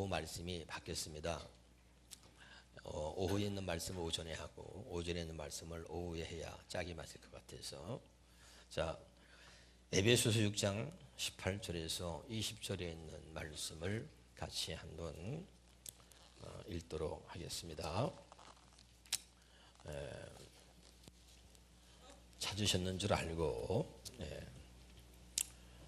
오후 말씀이 바뀌었습니다. 오후에 있는 말씀을 오전에 하고 오전에 있는 말씀을 오후에 해야 짝이 맞을 것 같아서, 자, 에베소서 6장 18절에서 20절에 있는 말씀을 같이 한번 읽도록 하겠습니다. 찾으셨는 줄 알고,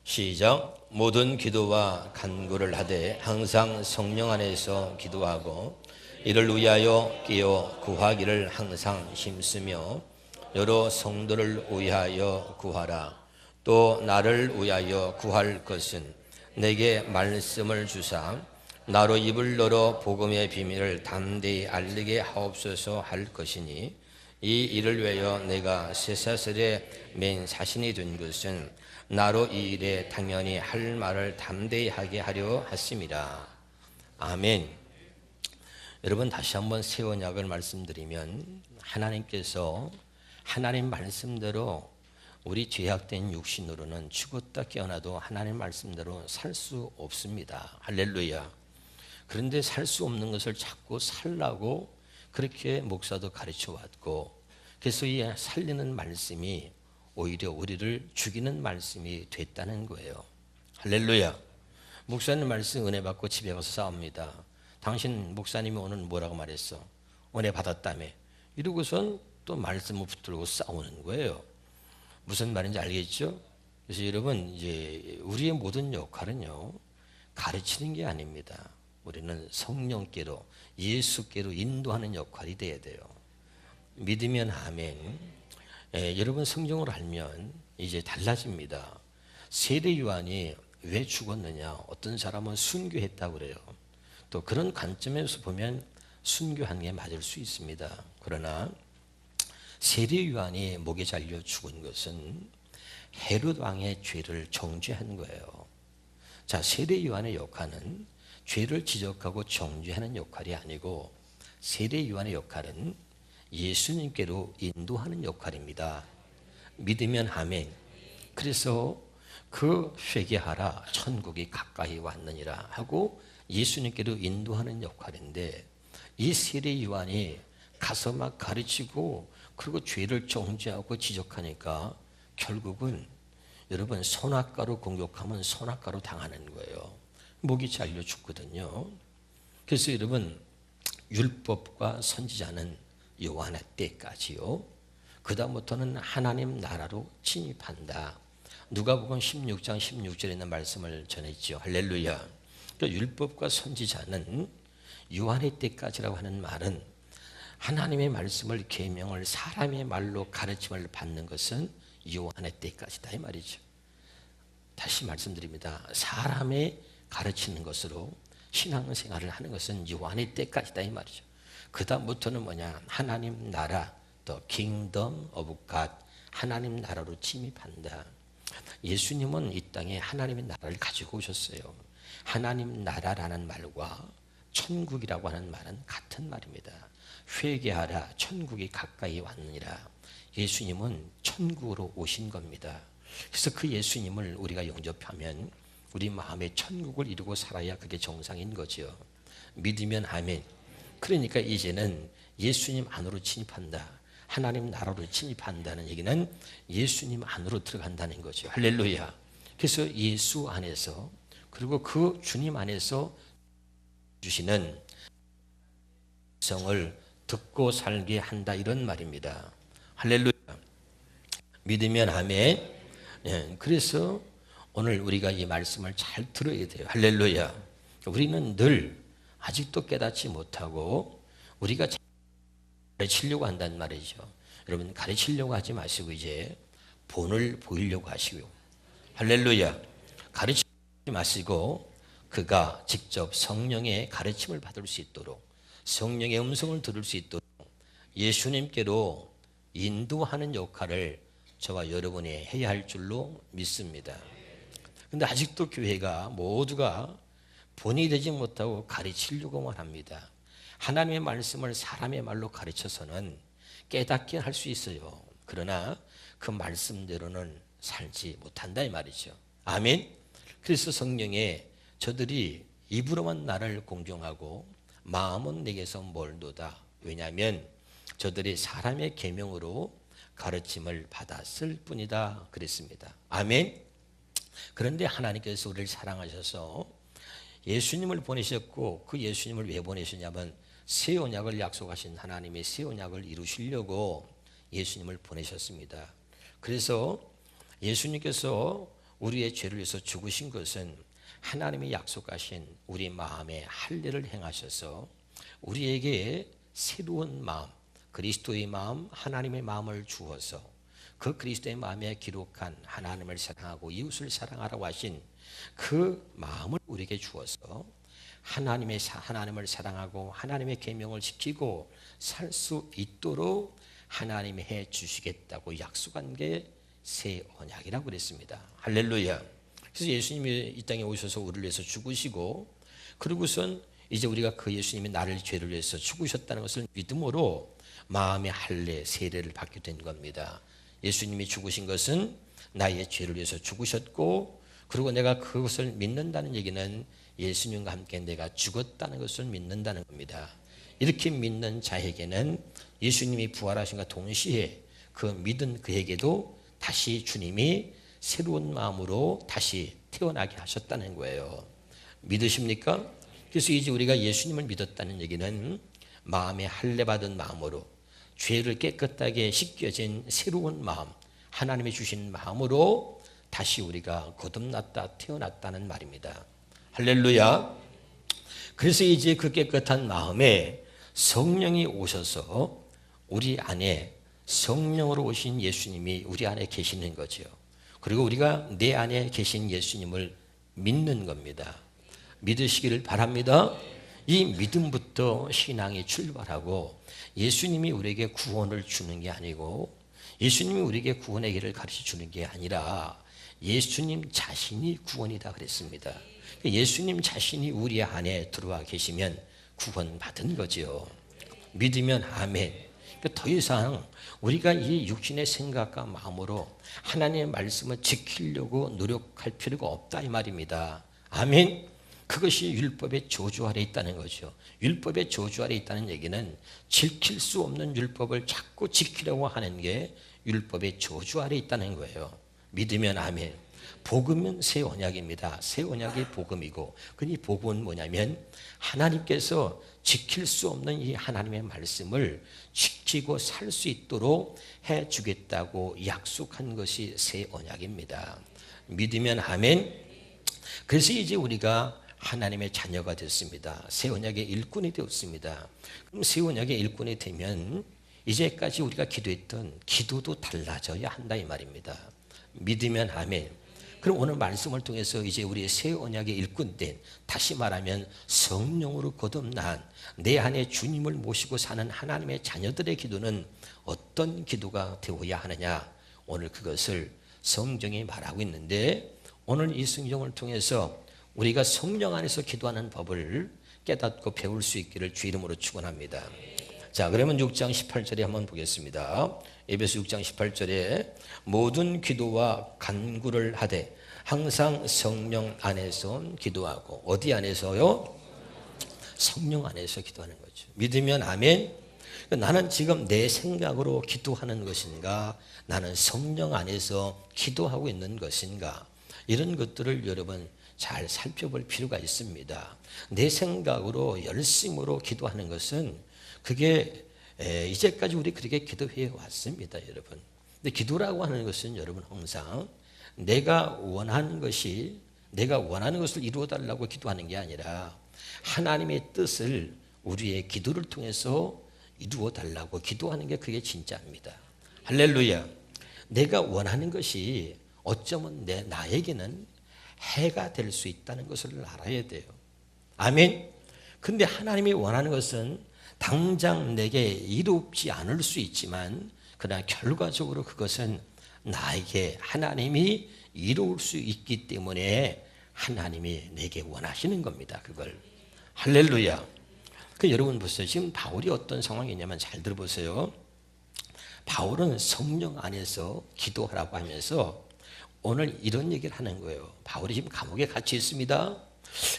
시작. 모든 기도와 간구를 하되 항상 성령 안에서 기도하고 이를 위하여 끼어 구하기를 항상 힘쓰며 여러 성도를 위하여 구하라. 또 나를 위하여 구할 것은 내게 말씀을 주사 나로 입을 열어 복음의 비밀을 담대히 알리게 하옵소서 할 것이니, 이 일을 위하여 내가 쇠사슬에 맨 사신이 된 것은 나로 이 일에 당연히 할 말을 담대히 하게 하려 하심이라. 아멘. 여러분, 다시 한번 새 언약을 말씀드리면, 하나님께서 하나님 말씀대로 우리 죄악된 육신으로는 죽었다 깨어나도 하나님 말씀대로 살 수 없습니다. 할렐루야. 그런데 살 수 없는 것을 자꾸 살라고 그렇게 목사도 가르쳐 왔고, 그래서 이 살리는 말씀이 오히려 우리를 죽이는 말씀이 됐다는 거예요. 할렐루야. 목사님 말씀 은혜 받고 집에 가서 싸웁니다. 당신 목사님이 오늘 뭐라고 말했어? 은혜 받았다며. 이러고선 또 말씀을 붙들고 싸우는 거예요. 무슨 말인지 알겠죠? 그래서 여러분, 이제 우리의 모든 역할은요, 가르치는 게 아닙니다. 우리는 성령께로, 예수께로 인도하는 역할이 돼야 돼요. 믿으면 아멘. 여러분, 성경을 알면 이제 달라집니다. 세례 요한이 왜 죽었느냐? 어떤 사람은 순교했다고 그래요. 또 그런 관점에서 보면 순교한 게 맞을 수 있습니다. 그러나 세례 요한이 목에 잘려 죽은 것은 헤롯 왕의 죄를 정죄한 거예요. 자, 세례 요한의 역할은 죄를 지적하고 정죄하는 역할이 아니고, 세례 요한의 역할은 예수님께로 인도하는 역할입니다. 믿으면 아멘. 그래서 그 회개하라, 천국이 가까이 왔느니라 하고 예수님께로 인도하는 역할인데, 이 세례 요한이 가서 막 가르치고 그리고 죄를 정죄하고 지적하니까 결국은 여러분, 선악과로 공격하면 선악과로 당하는 거예요. 목이 잘려 죽거든요. 그래서 여러분, 율법과 선지자는 요한의 때까지요, 그 다음부터는 하나님 나라로 침입한다. 누가복음 16장 16절에 있는 말씀을 전했죠. 할렐루야. 그러니까 율법과 선지자는 요한의 때까지라고 하는 말은 하나님의 말씀을, 계명을 사람의 말로 가르침을 받는 것은 요한의 때까지다 이 말이죠. 다시 말씀드립니다. 사람의 가르치는 것으로 신앙생활을 하는 것은 요한의 때까지다 이 말이죠. 그 다음부터는 뭐냐? 하나님 나라, 더 킹덤 오브 갓, 하나님 나라로 침입한다. 예수님은 이 땅에 하나님의 나라를 가지고 오셨어요. 하나님 나라라는 말과 천국이라고 하는 말은 같은 말입니다. 회개하라, 천국이 가까이 왔느니라. 예수님은 천국으로 오신 겁니다. 그래서 그 예수님을 우리가 영접하면 우리 마음에 천국을 이루고 살아야 그게 정상인 거죠. 믿으면 아멘. 그러니까 이제는 예수님 안으로 침입한다. 하나님 나라로 침입한다는 얘기는 예수님 안으로 들어간다는 거죠. 할렐루야. 그래서 예수 안에서, 그리고 그 주님 안에서 주시는 성을 듣고 살게 한다, 이런 말입니다. 할렐루야. 믿으면 아멘. 그래서 오늘 우리가 이 말씀을 잘 들어야 돼요. 할렐루야. 우리는 늘 아직도 깨닫지 못하고 우리가 가르치려고 한다는 말이죠. 여러분, 가르치려고 하지 마시고 이제 본을 보이려고 하시고요. 할렐루야. 가르치지 마시고 그가 직접 성령의 가르침을 받을 수 있도록, 성령의 음성을 들을 수 있도록 예수님께로 인도하는 역할을 저와 여러분이 해야 할 줄로 믿습니다. 근데 아직도 교회가 모두가 본이 되지 못하고 가르치려고만 합니다. 하나님의 말씀을 사람의 말로 가르쳐서는 깨닫게 할 수 있어요. 그러나 그 말씀대로는 살지 못한다 이 말이죠. 아멘. 그래서 성경에 저들이 입으로만 나를 공경하고 마음은 내게서 멀도다. 왜냐하면 저들이 사람의 계명으로 가르침을 받았을 뿐이다 그랬습니다. 아멘. 그런데 하나님께서 우리를 사랑하셔서 예수님을 보내셨고, 그 예수님을 왜 보내셨냐면 새 언약을 약속하신 하나님의 새 언약을 이루시려고 예수님을 보내셨습니다. 그래서 예수님께서 우리의 죄를 위해서 죽으신 것은 하나님이 약속하신 우리 마음의 할례를 행하셔서 우리에게 새로운 마음, 그리스도의 마음, 하나님의 마음을 주어서 그 그리스도의 마음에 기록한 하나님을 사랑하고 이웃을 사랑하라고 하신 그 마음을 우리에게 주어서 하나님을 사랑하고 하나님의 계명을 지키고 살 수 있도록 하나님이 해 주시겠다고 약속한 게 새 언약이라고 그랬습니다. 할렐루야. 그래서 예수님이 이 땅에 오셔서 우리를 위해서 죽으시고, 그리고선 이제 우리가 그 예수님이 나를 죄를 위해서 죽으셨다는 것을 믿음으로 마음의 할례, 세례를 받게 된 겁니다. 예수님이 죽으신 것은 나의 죄를 위해서 죽으셨고, 그리고 내가 그것을 믿는다는 얘기는 예수님과 함께 내가 죽었다는 것을 믿는다는 겁니다. 이렇게 믿는 자에게는 예수님이 부활하신과 동시에 그 믿은 그에게도 다시 주님이 새로운 마음으로 다시 태어나게 하셨다는 거예요. 믿으십니까? 그래서 이제 우리가 예수님을 믿었다는 얘기는 마음에 할례 받은 마음으로 죄를 깨끗하게 씻겨진 새로운 마음, 하나님이 주신 마음으로 다시 우리가 거듭났다 태어났다는 말입니다. 할렐루야. 그래서 이제 그 깨끗한 마음에 성령이 오셔서 우리 안에 성령으로 오신 예수님이 우리 안에 계시는 거죠. 그리고 우리가 내 안에 계신 예수님을 믿는 겁니다. 믿으시기를 바랍니다. 이 믿음부터 신앙이 출발하고 예수님이 우리에게 구원을 주는 게 아니고 예수님이 우리에게 구원의 길을 가르쳐 주는 게 아니라 예수님 자신이 구원이다 그랬습니다. 예수님 자신이 우리 안에 들어와 계시면 구원받은 거죠. 믿으면 아멘. 더 이상 우리가 이 육신의 생각과 마음으로 하나님의 말씀을 지키려고 노력할 필요가 없다 이 말입니다. 아멘. 그것이 율법의 저주 아래 있다는 거죠. 율법의 저주 아래 있다는 얘기는 지킬 수 없는 율법을 자꾸 지키려고 하는 게 율법의 저주 아래 있다는 거예요. 믿으면 아멘. 복음은 새 언약입니다. 새 언약이 복음이고, 그 복음은 뭐냐면 하나님께서 지킬 수 없는 이 하나님의 말씀을 지키고 살 수 있도록 해주겠다고 약속한 것이 새 언약입니다. 믿으면 아멘. 그래서 이제 우리가 하나님의 자녀가 됐습니다. 새 언약의 일꾼이 되었습니다. 그럼 새 언약의 일꾼이 되면 이제까지 우리가 기도했던 기도도 달라져야 한다 이 말입니다. 믿으면 아멘. 그럼 오늘 말씀을 통해서 이제 우리의 새 언약의 일꾼된, 다시 말하면 성령으로 거듭난 내 안에 주님을 모시고 사는 하나님의 자녀들의 기도는 어떤 기도가 되어야 하느냐, 오늘 그것을 성경이 말하고 있는데, 오늘 이 성경을 통해서 우리가 성령 안에서 기도하는 법을 깨닫고 배울 수 있기를 주 이름으로 축원합니다. 자, 그러면 6장 18절에 한번 보겠습니다. 에베소 6장 18절에 모든 기도와 간구를 하되 항상 성령 안에서 기도하고, 어디 안에서요? 성령 안에서 기도하는 거죠. 믿으면 아멘. 나는 지금 내 생각으로 기도하는 것인가, 나는 성령 안에서 기도하고 있는 것인가, 이런 것들을 여러분 잘 살펴볼 필요가 있습니다. 내 생각으로 열심으로 기도하는 것은 그게 이제까지 우리 그렇게 기도해 왔습니다, 여러분. 근데 기도라고 하는 것은 여러분 항상 내가 원하는 것을 이루어 달라고 기도하는 게 아니라 하나님의 뜻을 우리의 기도를 통해서 이루어 달라고 기도하는 게 그게 진짜입니다. 할렐루야. 내가 원하는 것이 어쩌면 나에게는 해가 될 수 있다는 것을 알아야 돼요. 아멘. 근데 하나님이 원하는 것은 당장 내게 이롭지 않을 수 있지만, 그러나 결과적으로 그것은 나에게 하나님이 이루을 수 있기 때문에 하나님이 내게 원하시는 겁니다. 그걸. 할렐루야. 여러분 보세요. 지금 바울이 어떤 상황이냐면 잘 들어보세요. 바울은 성령 안에서 기도하라고 하면서 오늘 이런 얘기를 하는 거예요. 바울이 지금 감옥에 갇혀 있습니다.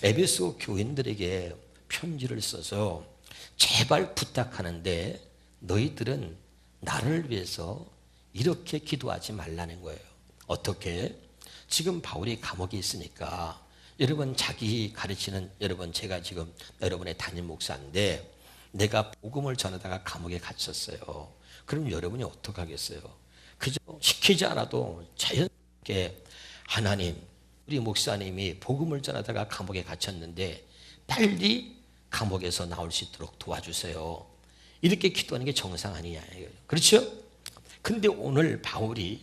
에베소 교인들에게 편지를 써서 제발 부탁하는데 너희들은 나를 위해서 이렇게 기도하지 말라는 거예요. 어떻게? 지금 바울이 감옥에 있으니까 여러분 자기 가르치는 여러분 제가 지금 여러분의 담임 목사인데 내가 복음을 전하다가 감옥에 갇혔어요. 그럼 여러분이 어떻게 하겠어요? 그저 시키지 않아도 자연스럽게 하나님 우리 목사님이 복음을 전하다가 감옥에 갇혔는데 빨리 감옥에서 나올 수 있도록 도와주세요. 이렇게 기도하는 게 정상 아니냐. 그렇죠? 근데 오늘 바울이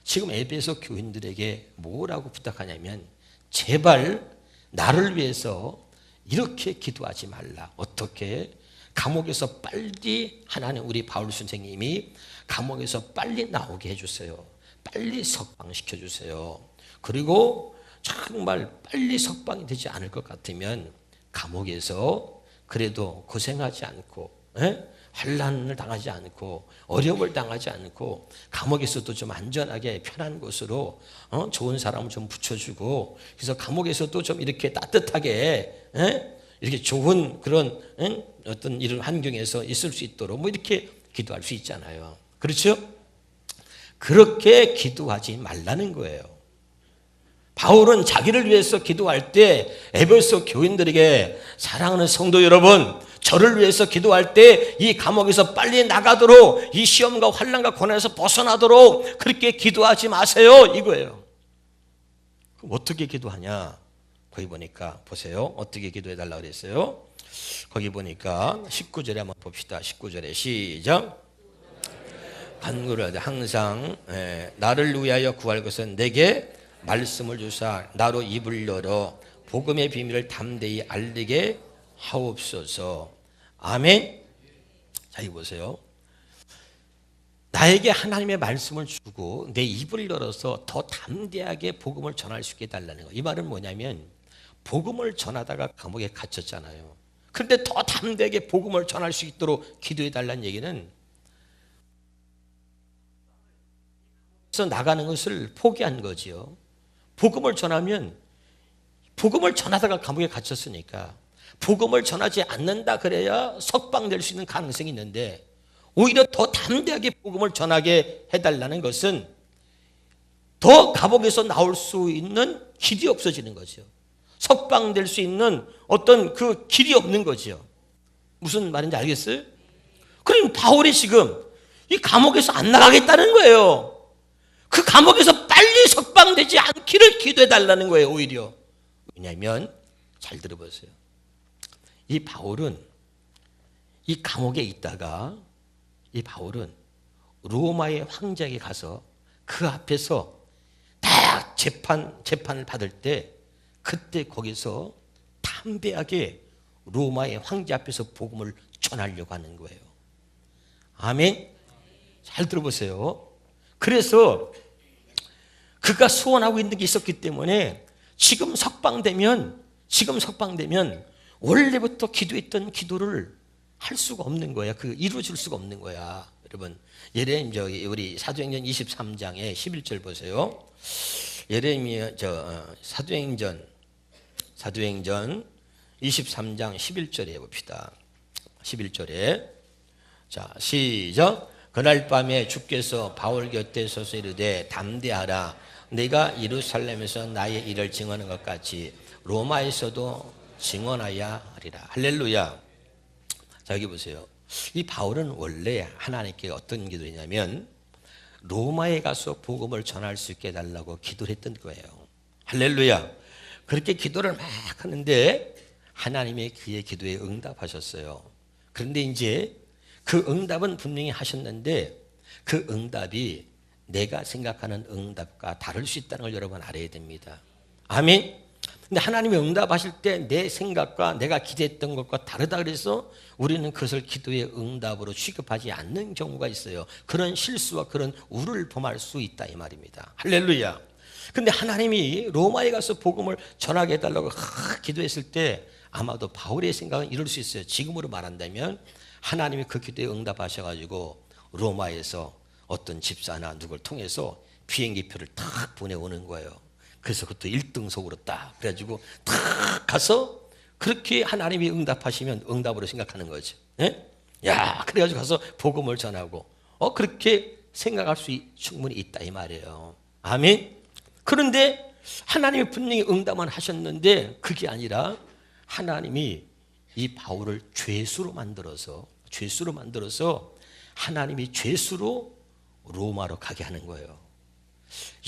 지금 에베소 교인들에게 뭐라고 부탁하냐면 제발 나를 위해서 이렇게 기도하지 말라. 어떻게? 감옥에서 빨리 하나님 우리 바울 선생님이 감옥에서 빨리 나오게 해주세요. 빨리 석방시켜 주세요. 그리고 정말 빨리 석방이 되지 않을 것 같으면 감옥에서 그래도 고생하지 않고 환난을 당하지 않고 어려움을 당하지 않고 감옥에서도 좀 안전하게 편한 곳으로 좋은 사람을 좀 붙여주고 그래서 감옥에서도 좀 이렇게 따뜻하게 이렇게 좋은 그런 어떤 이런 환경에서 있을 수 있도록 뭐 이렇게 기도할 수 있잖아요. 그렇죠? 그렇게 기도하지 말라는 거예요. 바울은 자기를 위해서 기도할 때 에베소 교인들에게 사랑하는 성도 여러분, 저를 위해서 기도할 때 이 감옥에서 빨리 나가도록 이 시험과 환난과 고난에서 벗어나도록 그렇게 기도하지 마세요. 이거예요. 그럼 어떻게 기도하냐? 거기 보니까 보세요. 어떻게 기도해 달라고 그랬어요? 거기 보니까 19절에 한번 봅시다. 19절에 시작. 간구를 하되 항상 나를 위하여 구할 것은 내게 말씀을 주사 나로 입을 열어 복음의 비밀을 담대히 알리게 하옵소서. 아멘. 자, 이거 보세요. 나에게 하나님의 말씀을 주고 내 입을 열어서 더 담대하게 복음을 전할 수 있게 해달라는 거예요. 이 말은 뭐냐면 복음을 전하다가 감옥에 갇혔잖아요. 그런데 더 담대하게 복음을 전할 수 있도록 기도해달라는 얘기는 그래서 나가는 것을 포기한 거지요. 복음을 전하면 복음을 전하다가 감옥에 갇혔으니까 복음을 전하지 않는다 그래야 석방될 수 있는 가능성이 있는데 오히려 더 담대하게 복음을 전하게 해달라는 것은 더 감옥에서 나올 수 있는 길이 없어지는 거죠. 석방될 수 있는 어떤 그 길이 없는 거죠. 무슨 말인지 알겠어요? 그럼 바울이 지금 이 감옥에서 안 나가겠다는 거예요. 그 감옥에서 빨리 석방되지 않기를 기도해 달라는 거예요. 오히려. 왜냐하면 잘 들어보세요. 이 바울은 이 감옥에 있다가 이 바울은 로마의 황제에게 가서 그 앞에서 딱 재판을 받을 때 그때 거기서 담대하게 로마의 황제 앞에서 복음을 전하려고 하는 거예요. 아멘. 잘 들어보세요. 그래서 그가 소원하고 있는 게 있었기 때문에 지금 석방되면 원래부터 기도했던 기도를 할 수가 없는 거야. 그 이루어질 수가 없는 거야. 여러분, 예레미야 우리 사도행전 23장에 11절 보세요. 예레미야 사도행전 23장 11절에 봅시다. 11절에 자, 시작. 그날 밤에 주께서 바울 곁에 서서 이르되 담대하라. 내가 예루살렘에서 나의 일을 증언한 것 같이 로마에서도 증언하야 하리라. 할렐루야. 자, 여기 보세요. 이 바울은 원래 하나님께 어떤 기도를 했냐면 로마에 가서 복음을 전할 수 있게 해달라고 기도를 했던 거예요. 할렐루야. 그렇게 기도를 막 하는데 하나님의 그의 기도에 응답하셨어요. 그런데 이제 그 응답은 분명히 하셨는데 그 응답이 내가 생각하는 응답과 다를 수 있다는 걸 여러분 알아야 됩니다. 아멘. 근데 하나님이 응답하실 때 내 생각과 내가 기대했던 것과 다르다 그래서 우리는 그것을 기도의 응답으로 취급하지 않는 경우가 있어요. 그런 실수와 그런 우를 범할 수 있다 이 말입니다. 할렐루야. 근데 하나님이 로마에 가서 복음을 전하게 해달라고 기도했을 때 아마도 바울의 생각은 이럴 수 있어요. 지금으로 말한다면 하나님이 그 기도에 응답하셔가지고 로마에서 어떤 집사나 누굴 통해서 비행기표를 탁 보내오는 거예요. 그래서 그것도 1등석으로 딱 그래가지고 탁 가서 그렇게 하나님이 응답하시면 응답으로 생각하는 거죠. 예? 야, 그래가지고 가서 복음을 전하고 그렇게 생각할 수 충분히 있다 이 말이에요. 아멘. 그런데 하나님이 분명히 응답만 하셨는데 그게 아니라 하나님이 이 바울을 죄수로 만들어서 하나님이 죄수로 로마로 가게 하는 거예요.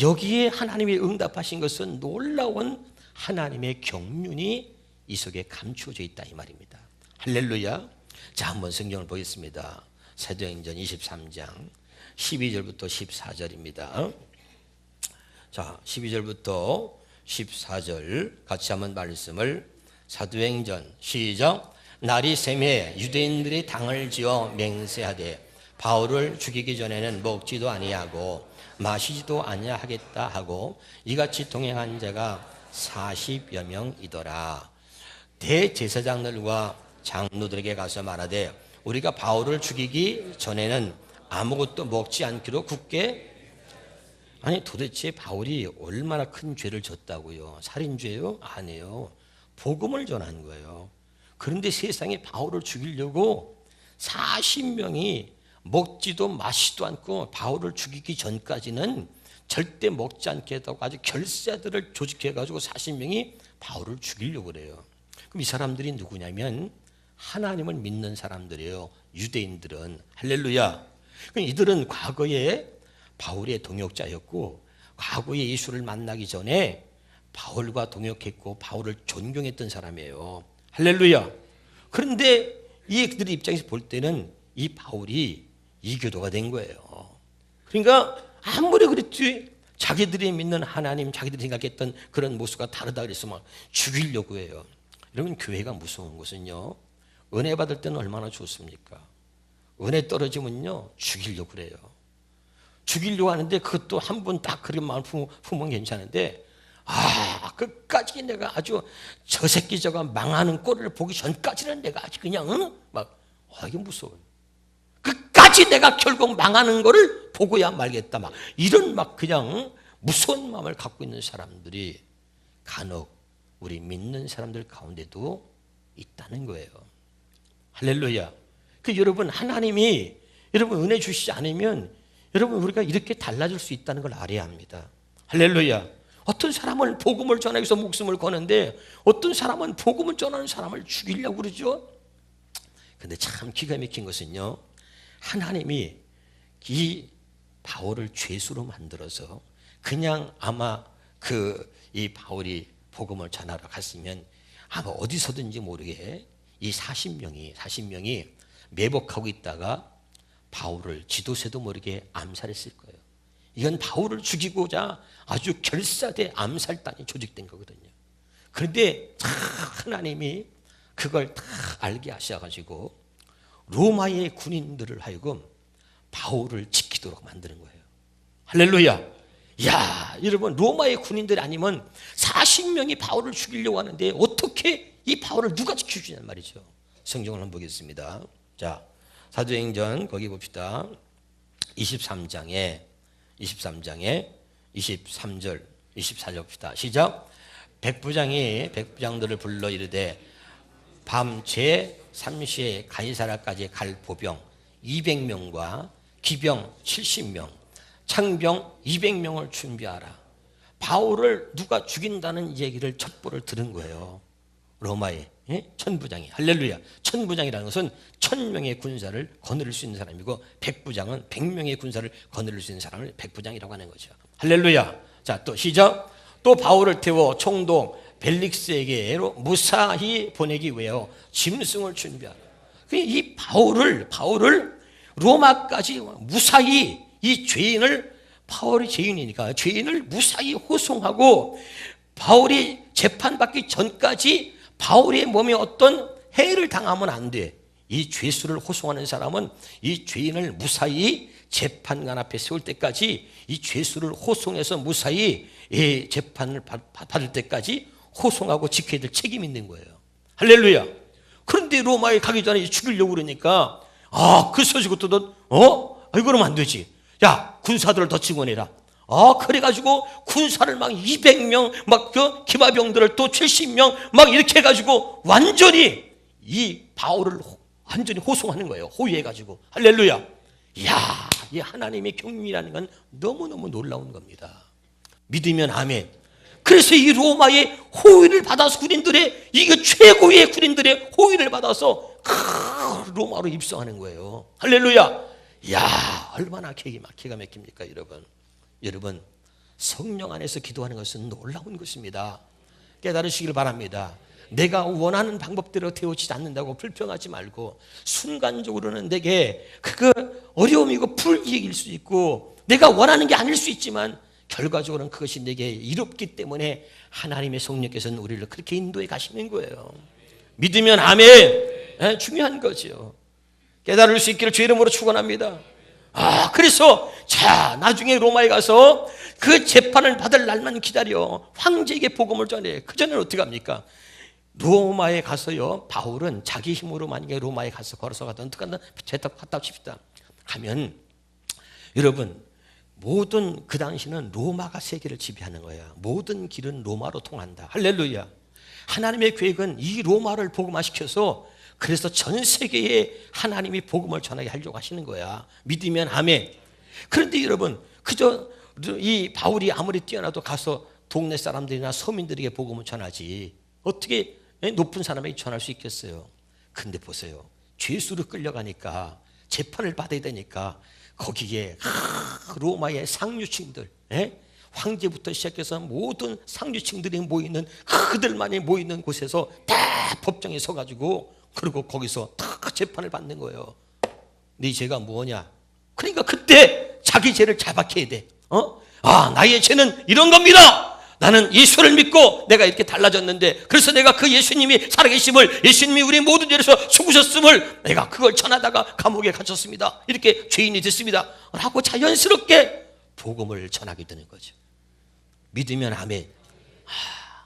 여기에 하나님이 응답하신 것은 놀라운 하나님의 경륜이 이 속에 감추어져 있다 이 말입니다. 할렐루야. 자, 한번 성경을 보겠습니다. 사도행전 23장 12절부터 14절입니다. 자, 12절부터 14절 같이 한번 말씀을 사도행전 시작. 날이 새매 유대인들이 당을 지어 맹세하되 바울을 죽이기 전에는 먹지도 아니하고 마시지도 아니하겠다 하고 이같이 동행한 자가 40여 명이더라. 대제사장들과 장로들에게 가서 말하되 우리가 바울을 죽이기 전에는 아무것도 먹지 않기로 굳게. 아니 도대체 바울이 얼마나 큰 죄를 졌다고요? 살인죄요? 아니에요. 복음을 전한 거예요. 그런데 세상에 바울을 죽이려고 40명이 먹지도 마시지도 않고 바울을 죽이기 전까지는 절대 먹지 않겠다고 아주 결사들을 조직해가지고 40명이 바울을 죽이려고 그래요. 그럼 이 사람들이 누구냐면 하나님을 믿는 사람들이에요. 유대인들은. 할렐루야. 그럼 이들은 과거에 바울의 동역자였고 과거에 예수를 만나기 전에 바울과 동역했고 바울을 존경했던 사람이에요. 할렐루야. 그런데 이들의 입장에서 볼 때는 이 바울이 이교도가 된 거예요. 그러니까 아무리 그랬지 자기들이 믿는 하나님, 자기들이 생각했던 그런 모습과 다르다 그래서 막 죽이려고 해요. 여러분, 교회가 무서운 것은요, 은혜 받을 때는 얼마나 좋습니까? 은혜 떨어지면요 죽이려고 그래요. 죽이려고 하는데 그것도 한 번 딱 그런 마음 품으면 괜찮은데 끝까지 내가 아주 저 새끼 저가 망하는 꼴을 보기 전까지는 내가 아주 그냥 이게 무서워요. 끝까지 내가 결국 망하는 거를 보고야 말겠다 이런 그냥 무서운 마음을 갖고 있는 사람들이 간혹 우리 믿는 사람들 가운데도 있다는 거예요. 할렐루야. 여러분, 하나님이 여러분 은혜 주시지 않으면 여러분 우리가 이렇게 달라질 수 있다는 걸 알아야 합니다. 할렐루야. 어떤 사람은 복음을 전하기 위해서 목숨을 거는데 어떤 사람은 복음을 전하는 사람을 죽이려고 그러죠. 근데 참 기가 막힌 것은요, 하나님이 이 바울을 죄수로 만들어서 그냥 아마 이 바울이 복음을 전하러 갔으면 아마 어디서든지 모르게 이 40명이 매복하고 있다가 바울을 지도새도 모르게 암살했을 거예요. 이건 바울을 죽이고자 아주 결사대 암살단이 조직된 거거든요. 그런데 하나님이 그걸 다 알게 하셔가지고 로마의 군인들을 하여금 바울을 지키도록 만드는 거예요. 할렐루야. 야, 여러분, 로마의 군인들이 아니면 40명이 바울을 죽이려고 하는데 어떻게 이 바울을 누가 지켜주냐는 말이죠. 성경을 한번 보겠습니다. 자, 사도행전 거기 봅시다. 23장에 23절 24절 봅시다. 시작. 백부장들을 불러 이르되 밤 제3시에 가이사라까지 갈 보병 200명과 기병 70명, 창병 200명을 준비하라. 바울을 누가 죽인다는 얘기를 첩보를 들은 거예요. 로마의 천부장이. 할렐루야. 천부장이라는 것은 1000명의 군사를 거느릴 수 있는 사람이고 백부장은 100명의 군사를 거느릴 수 있는 사람을 백부장이라고 하는 거죠. 할렐루야. 자, 또 시작. 또 바울을 태워 총독 벨릭스에게로 무사히 보내기 위하여 짐승을 준비하라. 이 바울을 로마까지 무사히 이 죄인을, 바울이 죄인이니까 죄인을 무사히 호송하고 바울이 재판받기 전까지 바울의 몸에 어떤 해를 당하면 안 돼. 이 죄수를 호송하는 사람은 이 죄인을 무사히 재판관 앞에 세울 때까지 이 죄수를 호송해서 무사히 재판을 받을 때까지 호송하고 지켜야 될 책임이 있는 거예요. 할렐루야. 그런데 로마에 가기 전에 죽이려고 그러니까 그 소식부터 이거는 안 되지. 야, 군사들을 더 증원해라. 그래가지고 군사를 막 200명, 막 그 기마병들을 또 70명 막 이렇게 해가지고 완전히 이 바울을 완전히 호송하는 거예요. 호위해가지고. 할렐루야. 이야, 이 하나님의 경륜이라는 건 너무너무 놀라운 겁니다. 믿으면 아멘. 그래서 이 로마의 호위를 받아서 군인들의, 이게 최고의 군인들의 호위를 받아서 로마로 입성하는 거예요. 할렐루야. 이야, 얼마나 기가 막힙니까, 여러분. 여러분, 성령 안에서 기도하는 것은 놀라운 것입니다. 깨달으시길 바랍니다. 내가 원하는 방법대로 되어지지 않는다고 불평하지 말고, 순간적으로는 내게 그거 어려움이고 불이익일 수 있고 내가 원하는 게 아닐 수 있지만 결과적으로는 그것이 내게 이롭기 때문에 하나님의 성령께서는 우리를 그렇게 인도해 가시는 거예요. 믿으면 아멘. 중요한 거죠. 깨달을 수 있기를 주의 이름으로 축원합니다. 그래서 나중에 로마에 가서 그 재판을 받을 날만 기다려 황제에게 복음을 전해. 그 전에는 어떻게 합니까? 로마에 가서요, 바울은 자기 힘으로 만약에 로마에 가서 걸어서 가든 어떻게 한다? 갔다 칩시다. 가면 여러분, 모든 그 당시는 로마가 세계를 지배하는 거야. 모든 길은 로마로 통한다. 할렐루야. 하나님의 계획은 이 로마를 복음화시켜서 그래서 전 세계에 하나님이 복음을 전하게 하려고 하시는 거야. 믿으면 아멘. 그런데 여러분, 그저 이 바울이 아무리 뛰어나도 가서 동네 사람들이나 서민들에게 복음을 전하지 어떻게 높은 사람에게 전할 수 있겠어요? 근데 보세요. 죄수로 끌려가니까 재판을 받아야 되니까 거기에 로마의 상류층들, 황제부터 시작해서 모든 상류층들이 모이는, 그들만이 모이는 곳에서 다 법정에 서가지고 그리고 거기서 다 재판을 받는 거예요. 네 죄가 뭐냐? 그러니까 그때 자기 죄를 자박해야 돼. 나의 죄는 이런 겁니다. 나는 예수를 믿고 내가 이렇게 달라졌는데, 그래서 내가 그 예수님이 살아계심을, 예수님이 우리 모든 죄에서 죽으셨음을 내가 그걸 전하다가 감옥에 갇혔습니다. 이렇게 죄인이 됐습니다. 라고 자연스럽게 복음을 전하게 되는 거죠. 믿으면 아멘.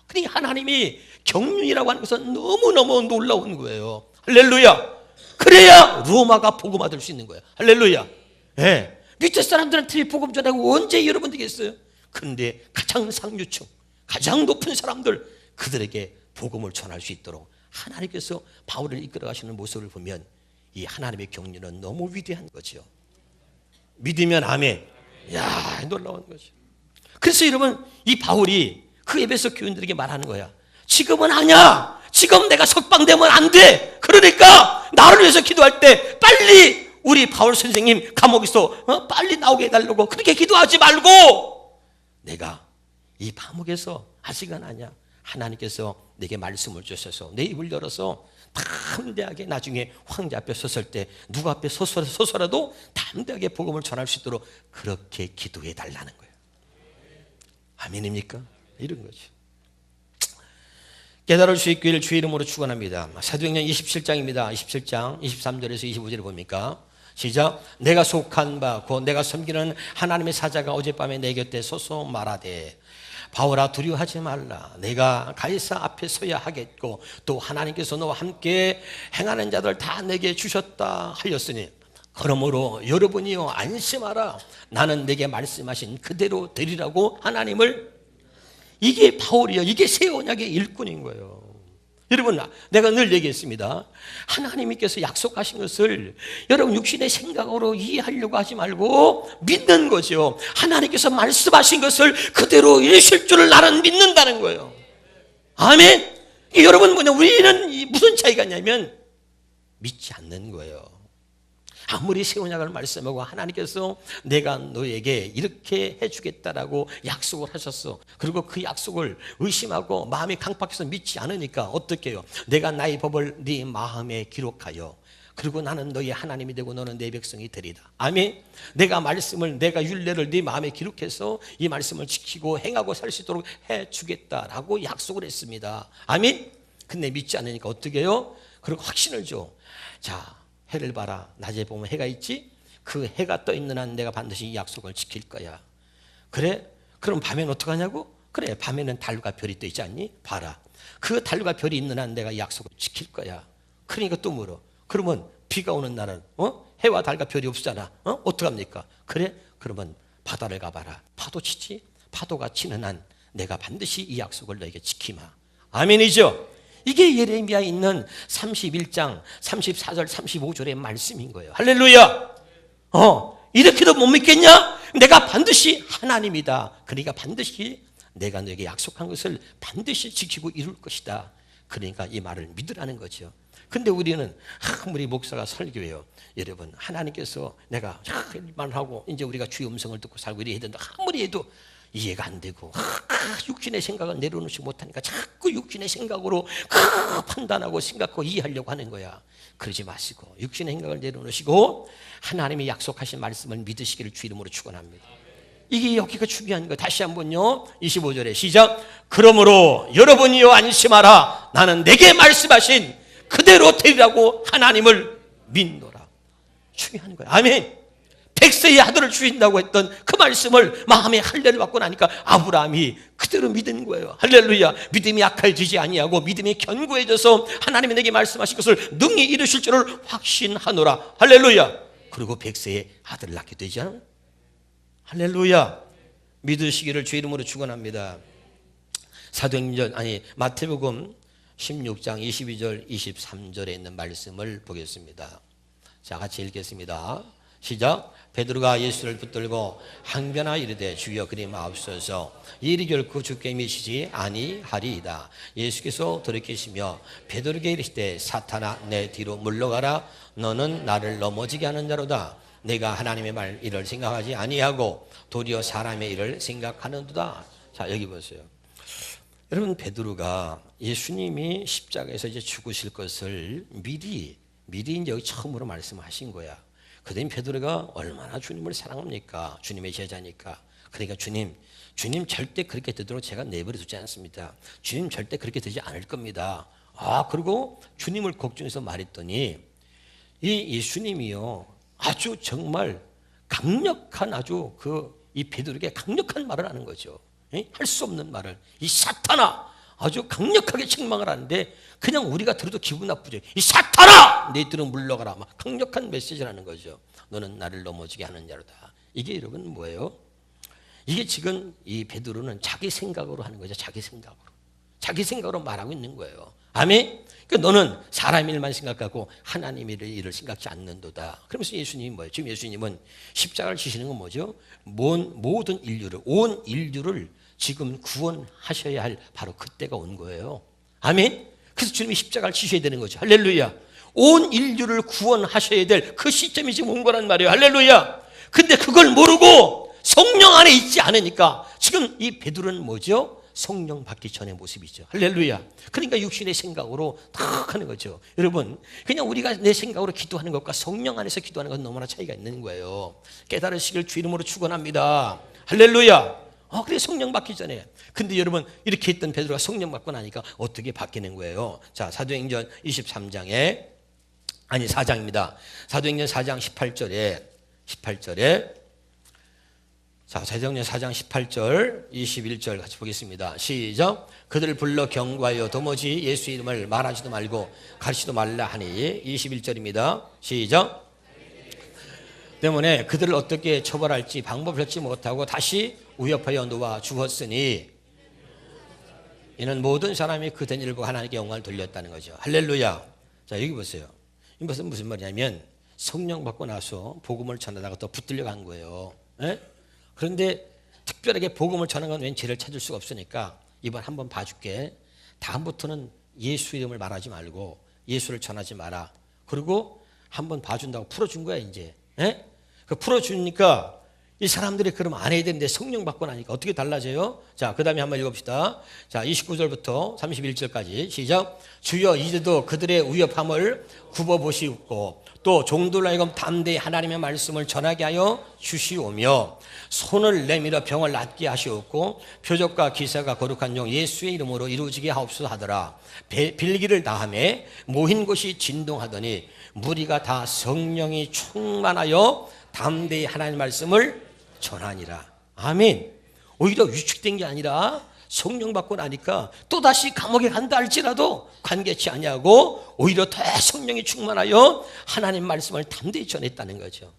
그러니까 하나님이 경륜이라고 하는 것은 너무너무 놀라운 거예요. 할렐루야. 그래야 로마가 복음 받을 수 있는 거예요. 할렐루야. 밑에 사람들한테 복음 전하고 언제 여러분 되겠어요? 그런데 가장 상류층, 가장 높은 사람들, 그들에게 복음을 전할 수 있도록 하나님께서 바울을 이끌어 가시는 모습을 보면 이 하나님의 경륜은 너무 위대한 거죠. 믿으면 아멘. 이야, 놀라운 거죠. 그래서 여러분, 이 바울이 그 에베소 교인들에게 말하는 거야. 지금은 아니야. 지금 내가 석방되면 안 돼. 그러니까 나를 위해서 기도할 때 빨리 우리 바울 선생님 감옥에서 빨리 나오게 해달라고 그렇게 기도하지 말고, 내가 이 감옥에서 아직은 아니야. 하나님께서 내게 말씀을 주셔서 내 입을 열어서 담대하게 나중에 황제 앞에 섰을 때 누구 앞에 서서라도 담대하게 복음을 전할 수 있도록 그렇게 기도해 달라는 거예요. 아멘입니까? 이런 거죠. 깨달을 수 있기를 주의 이름으로 축원합니다. 사도행전 27장입니다. 27장 23절에서 25절을 봅니까? 시작. 내가 속한 바 곧 내가 섬기는 하나님의 사자가 어젯밤에 내 곁에 서서 말하되, 바울아 두려워하지 말라. 내가 가이사 앞에 서야 하겠고 또 하나님께서 너와 함께 행하는 자들 다 내게 주셨다 하였으니, 그러므로 여러분이요 안심하라. 나는 내게 말씀하신 그대로 되리라고 하나님을. 이게 바울이요, 이게 새 언약의 일꾼인 거예요. 여러분, 내가 늘 얘기했습니다. 하나님께서 약속하신 것을 여러분 육신의 생각으로 이해하려고 하지 말고 믿는 거죠. 하나님께서 말씀하신 것을 그대로 이루실 줄을 나는 믿는다는 거예요. 아멘. 여러분, 우리는 무슨 차이가 있냐면 믿지 않는 거예요. 아무리 새 언약을 말씀하고 하나님께서 내가 너에게 이렇게 해주겠다라고 약속을 하셨어. 그리고 그 약속을 의심하고 마음이 강팍해서 믿지 않으니까 어떻게 해요? 내가 나의 법을 네 마음에 기록하여 그리고 나는 너의 하나님이 되고 너는 내 백성이 되리다. 아멘. 내가 말씀을, 내가 율례를 네 마음에 기록해서 이 말씀을 지키고 행하고 살 수 있도록 해주겠다라고 약속을 했습니다. 아멘. 근데 믿지 않으니까 어떻게 해요? 그리고 확신을 줘. 자, 해를 봐라. 낮에 보면 해가 있지? 그 해가 떠 있는 한 내가 반드시 이 약속을 지킬 거야. 그래? 그럼 밤에는 어떡하냐고? 그래, 밤에는 달과 별이 떠 있지 않니? 봐라. 그 달과 별이 있는 한 내가 이 약속을 지킬 거야. 그러니까 또 물어. 그러면 비가 오는 날은 해와 달과 별이 없잖아. 어떡합니까? 그래? 그러면 바다를 가봐라. 파도 치지? 파도가 치는 한 내가 반드시 이 약속을 너에게 지키마. 아멘이죠? 이게 예레미야에 있는 31장 34절 35절의 말씀인 거예요. 할렐루야. 이렇게도 못 믿겠냐? 내가 반드시 하나님이다. 그러니까 반드시 내가 너에게 약속한 것을 반드시 지키고 이룰 것이다. 그러니까 이 말을 믿으라는 거죠. 근데 우리는 아무리 목사가 설교해요. 여러분, 하나님께서 내가 일만 하고 이제 우리가 주의 음성을 듣고 살고 이래야 된다. 아무리 해도 이해가 안 되고 육신의 생각을 내려놓지 못하니까 자꾸 육신의 생각으로 판단하고 생각하고 이해하려고 하는 거야. 그러지 마시고 육신의 생각을 내려놓으시고 하나님이 약속하신 말씀을 믿으시기를 주 이름으로 축원합니다. 이게 여기가 중요한 거예요. 다시 한번요. 25절에 시작. 그러므로 여러분이여 안심하라. 나는 내게 말씀하신 그대로 되리라고 하나님을 믿노라. 중요한 거예요. 아멘. 100세의 아들을 주신다고 했던 그 말씀을 마음에 할례를 받고 나니까 아브라함이 그대로 믿은 거예요. 할렐루야. 믿음이 약해지지 아니하고 믿음이 견고해져서 하나님이 내게 말씀하신 것을 능히 이루실 줄을 확신하노라. 할렐루야. 그리고 100세의 아들을 낳게 되죠. 할렐루야. 믿으시기를 주 이름으로 축원합니다. 사도행전 마태복음 16장 22절 23절에 있는 말씀을 보겠습니다. 자, 같이 읽겠습니다. 시작. 베드로가 예수를 붙들고 항변하 이르되 주여 그리 마옵소서. 이 일이 결코 주께 미치지 아니하리이다. 예수께서 돌이키시며 베드로에게 이르시되 사탄아 내 뒤로 물러가라. 너는 나를 넘어지게 하는 자로다. 내가 하나님의 말 일을 생각하지 아니하고 도리어 사람의 일을 생각하는도다. 자, 여기 보세요. 여러분, 베드로가 예수님이 십자가에서 이제 죽으실 것을 미리 이제 여기 처음으로 말씀하신 거야. 그다음에 베드로가 얼마나 주님을 사랑합니까? 주님의 제자니까. 그러니까 주님 절대 그렇게 되도록 제가 내버려 두지 않습니다. 주님 절대 그렇게 되지 않을 겁니다. 그리고 주님을 걱정해서 말했더니 이 예수님이요 아주 정말 강력한 아주 이 베드로에게 강력한 말을 하는 거죠. 할 수 없는 말을. 이 사탄아! 아주 강력하게 책망을 하는데 그냥 우리가 들어도 기분 나쁘죠. 이 사탄아! 내 뒤로 물러가라. 막 강력한 메시지를 하는 거죠. 너는 나를 넘어지게 하는 자로다. 이게 여러분 뭐예요? 이게 지금 이 베드로는 자기 생각으로 하는 거죠. 자기 생각으로 말하고 있는 거예요. 아멘? 그러니까 너는 사람 일만 생각하고 하나님 일을 생각지 않는도다. 그러면서 예수님이 뭐예요? 지금 예수님은 십자가를 지시는 건 뭐죠? 모든 인류를, 온 인류를 지금 구원하셔야 할 바로 그때가 온 거예요. 아멘? 그래서 주님이 십자가를 지셔야 되는 거죠. 할렐루야. 온 인류를 구원하셔야 될 그 시점이 지금 온 거란 말이에요. 할렐루야. 근데 그걸 모르고 성령 안에 있지 않으니까 지금 이 베드로는 뭐죠? 성령 받기 전의 모습이죠. 할렐루야. 그러니까 육신의 생각으로 탁 하는 거죠. 여러분, 그냥 우리가 내 생각으로 기도하는 것과 성령 안에서 기도하는 건 너무나 차이가 있는 거예요. 깨달으시길 주 이름으로 축원합니다. 할렐루야. 그래 성령 받기 전에. 근데 여러분 이렇게 했던 베드로가 성령 받고 나니까 어떻게 바뀌는 거예요? 자, 사도행전 4장입니다. 사도행전 4장 18절에 자, 사도행전 4장 18절 21절 같이 보겠습니다. 시작. 그들을 불러 경고하여 도무지 예수 이름을 말하지도 말고 가르치지도 말라 하니 21절입니다. 시작. 때문에 그들을 어떻게 처벌할지 방법을 찾지 못하고 다시 위협하여 놓아 죽었으니 이는 모든 사람이 그 된 일과 하나님께 영광을 돌렸다는 거죠. 할렐루야. 자, 여기 보세요. 이것은 무슨 말이냐면 성령 받고 나서 복음을 전하다가 또 붙들려 간 거예요. 그런데 특별하게 복음을 전하는 건 왠 죄를 찾을 수가 없으니까 이번 한번 봐줄게. 다음부터는 예수 이름을 말하지 말고 예수를 전하지 마라. 그리고 한번 봐준다고 풀어준 거야 이제. 그 풀어주니까 이 사람들이 그럼 안 해야 되는데 성령 받고 나니까 어떻게 달라져요? 자, 그 다음에 한번 읽어봅시다. 자, 29절부터 31절까지 시작. 주여 이제도 그들의 위협함을 굽어보시고 또 종들로 하여금 담대히 하나님의 말씀을 전하게 하여 주시오며 손을 내밀어 병을 낫게 하시옵고 표적과 기사가 거룩한 종 예수의 이름으로 이루어지게 하옵소서 하더라. 빌기를 다하매 모인 곳이 진동하더니 무리가 다 성령이 충만하여 담대히 하나님의 말씀을 전하니라. 아멘. 오히려 위축된 게 아니라 성령 받고 나니까 또다시 감옥에 간다 할지라도 관계치 아니하고 오히려 더 성령이 충만하여 하나님 말씀을 담대히 전했다는 거죠.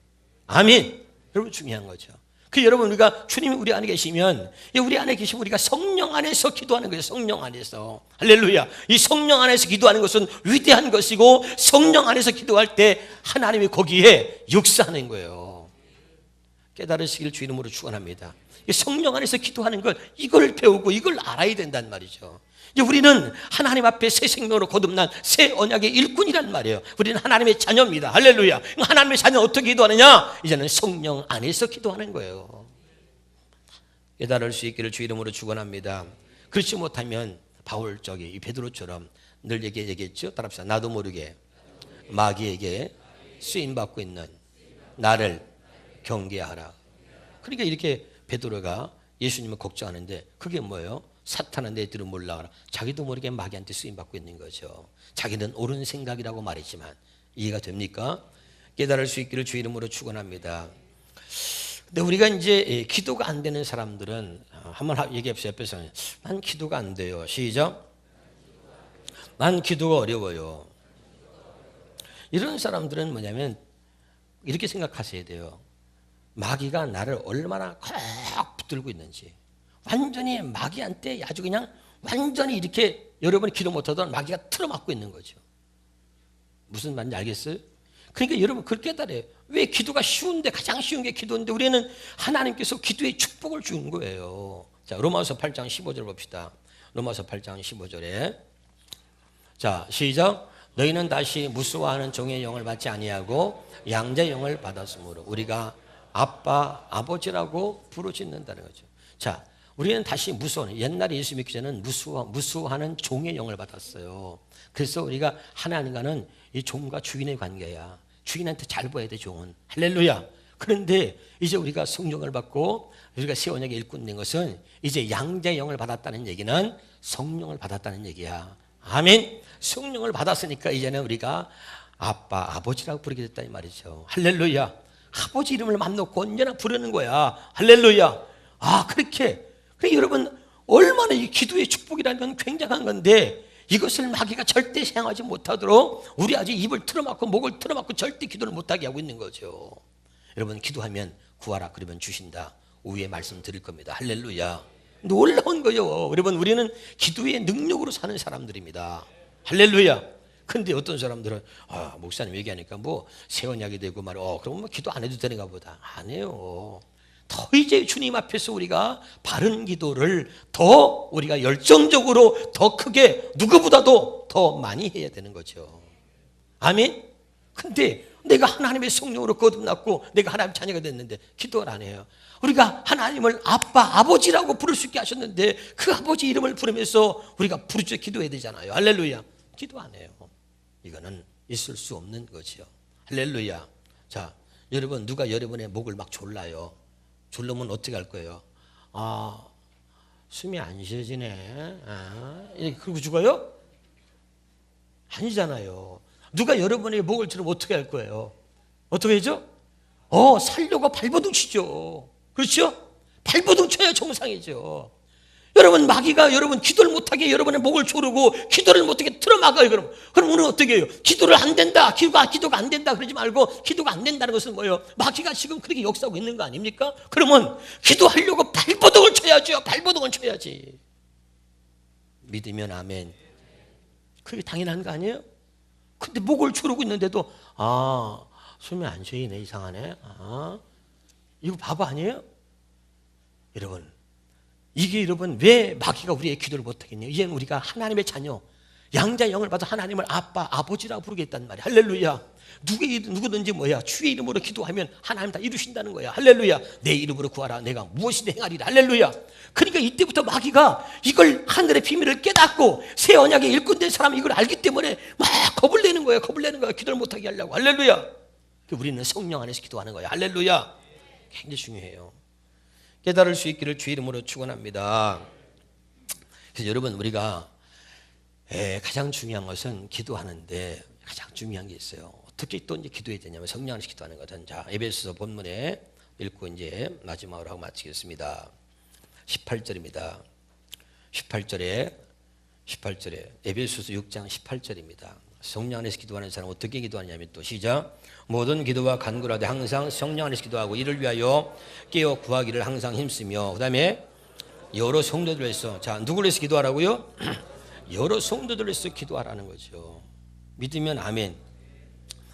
아멘. 여러분 중요한 거죠. 그 여러분, 우리가 주님이 우리 안에 계시면, 우리 안에 계시면 우리가 성령 안에서 기도하는 거예요. 성령 안에서. 할렐루야. 이 성령 안에서 기도하는 것은 위대한 것이고, 성령 안에서 기도할 때 하나님이 거기에 역사하는 거예요. 깨달으시길 주 이름으로 축원합니다. 성령 안에서 기도하는 걸, 이걸 배우고 이걸 알아야 된단 말이죠. 우리는 하나님 앞에 새 생명으로 거듭난 새 언약의 일꾼이란 말이에요. 우리는 하나님의 자녀입니다. 할렐루야. 하나님의 자녀는 어떻게 기도하느냐? 이제는 성령 안에서 기도하는 거예요. 깨달을 수 있기를 주 이름으로 축원합니다. 그렇지 못하면 바울적이 이 베드로처럼 늘 얘기했죠. 따라합시다. 나도 모르게 마귀에게 쓰임받고 있는 나를 경계하라. 그러니까 이렇게 베드로가 예수님을 걱정하는데, 그게 뭐예요? 사탄은 내 뒤로 몰라가라. 자기도 모르게 마귀한테 쓰임받고 있는 거죠. 자기는 옳은 생각이라고 말했지만. 이해가 됩니까? 깨달을 수 있기를 주 이름으로 축원합니다. 근데 우리가 이제 기도가 안 되는 사람들은 한번 얘기해보세요. 옆에서. 난 기도가 안 돼요. 시작. 난 기도가 어려워요. 이런 사람들은 뭐냐면 이렇게 생각하셔야 돼요. 마귀가 나를 얼마나 꼭 붙들고 있는지. 완전히 마귀한테 아주 그냥 완전히 이렇게 여러분이 기도 못하던 마귀가 틀어막고 있는 거죠. 무슨 말인지 알겠어요? 그러니까 여러분 그걸 깨달아요. 왜 기도가 쉬운데, 가장 쉬운 게 기도인데 우리는 하나님께서 기도의 축복을 주는 거예요. 자, 로마서 8장 15절 봅시다. 로마서 8장 15절에 자, 시작. 너희는 다시 무수화하는 종의 영을 받지 아니하고 양자의 영을 받았으므로 우리가 아빠, 아버지라고 부르짖는다는 거죠. 자, 우리는 다시 무수하는, 옛날에 예수 믿기 전에는 무수하는 종의 영을 받았어요. 그래서 우리가 하나님과는 이 종과 주인의 관계야. 주인한테 잘 보여야 돼, 종은. 할렐루야. 그런데 이제 우리가 성령을 받고 우리가 새 언약의 일꾼 된 것은 이제 양자의 영을 받았다는 얘기는 성령을 받았다는 얘기야. 아멘. 성령을 받았으니까 이제는 우리가 아빠, 아버지라고 부르게 됐다 이 말이죠. 할렐루야. 아버지 이름을 맘 놓고 언제나 부르는 거야. 할렐루야. 아, 그렇게. 그러니까 여러분, 얼마나 이 기도의 축복이라는 건 굉장한 건데, 이것을 마귀가 절대 사용하지 못하도록 우리 아주 입을 틀어막고 목을 틀어막고 절대 기도를 못하게 하고 있는 거죠. 여러분, 기도하면 구하라 그러면 주신다. 위에 말씀 드릴 겁니다. 할렐루야. 놀라운 거예요. 여러분, 우리는 기도의 능력으로 사는 사람들입니다. 할렐루야. 근데 어떤 사람들은 목사님 얘기하니까 뭐 새 언약이 되고 말이야. 그럼 뭐 기도 안 해도 되는가 보다. 안 해요. 더 이제 주님 앞에서 우리가 바른 기도를 더 우리가 열정적으로 더 크게 누구보다도 더 많이 해야 되는 거죠. 아멘. 근데 내가 하나님의 성령으로 거듭났고 내가 하나님 자녀가 됐는데 기도를 안 해요. 우리가 하나님을 아빠, 아버지라고 부를 수 있게 하셨는데 그 아버지 이름을 부르면서 우리가 부르짖어 기도해야 되잖아요. 할렐루야. 기도 안 해요. 이거는 있을 수 없는 거죠. 할렐루야. 자, 여러분, 누가 여러분의 목을 막 졸라요. 졸르면 어떻게 할 거예요? 숨이 안 쉬어지네. 그러고 죽어요? 아니잖아요. 누가 여러분의 목을 졸르면 어떻게 할 거예요? 어떻게 하죠? 살려고 발버둥 치죠. 그렇죠? 발버둥 쳐야 정상이죠. 여러분, 마귀가 여러분 기도를 못하게 여러분의 목을 조르고 기도를 못하게 틀어막아요. 그럼 오늘 어떻게 해요? 기도를 안 된다. 기도가 안 된다. 그러지 말고 기도가 안 된다는 것은 뭐예요? 마귀가 지금 그렇게 역사하고 있는 거 아닙니까? 그러면 기도하려고 발버둥을 쳐야죠. 발버둥을 쳐야지. 믿으면 아멘. 그게 당연한 거 아니에요? 근데 목을 조르고 있는데도 숨이 안 쉬네. 이상하네. 이거 바보 아니에요? 여러분, 이게 여러분 왜 마귀가 우리의 기도를 못하겠냐? 이제는 우리가 하나님의 자녀, 양자의 영을 받아 하나님을 아빠, 아버지라고 부르겠다는 말이야. 할렐루야. 누구든지 주의 이름으로 기도하면 하나님 다 이루신다는 거야. 할렐루야. 내 이름으로 구하라. 내가 무엇이든 행하리라. 할렐루야. 그러니까 이때부터 마귀가 이걸 하늘의 비밀을 깨닫고 새 언약의 일꾼된 사람이 이걸 알기 때문에 막 겁을 내는 거야. 기도를 못하게 하려고. 할렐루야. 우리는 성령 안에서 기도하는 거야. 할렐루야. 굉장히 중요해요. 깨달을 수 있기를 주 이름으로 축원합니다. 그래서 여러분, 우리가 가장 중요한 것은 기도하는데 가장 중요한 게 있어요. 어떻게 또 이제 기도해야 되냐면 성령 안에서 기도하는 것은, 자, 에베소서 본문에 읽고 이제 마지막으로 하고 마치겠습니다. 18절입니다. 18절에 에베소서 6장 18절입니다. 성령 안에서 기도하는 사람 어떻게 기도하냐면 또 시작. 모든 기도와 간구를 하되 항상 성령 안에서 기도하고 이를 위하여 깨어 구하기를 항상 힘쓰며, 그 다음에 여러 성도들을 위해서, 자 누구를 위해서 기도하라고요? 여러 성도들을 위해서 기도하라는 거죠. 믿으면 아멘.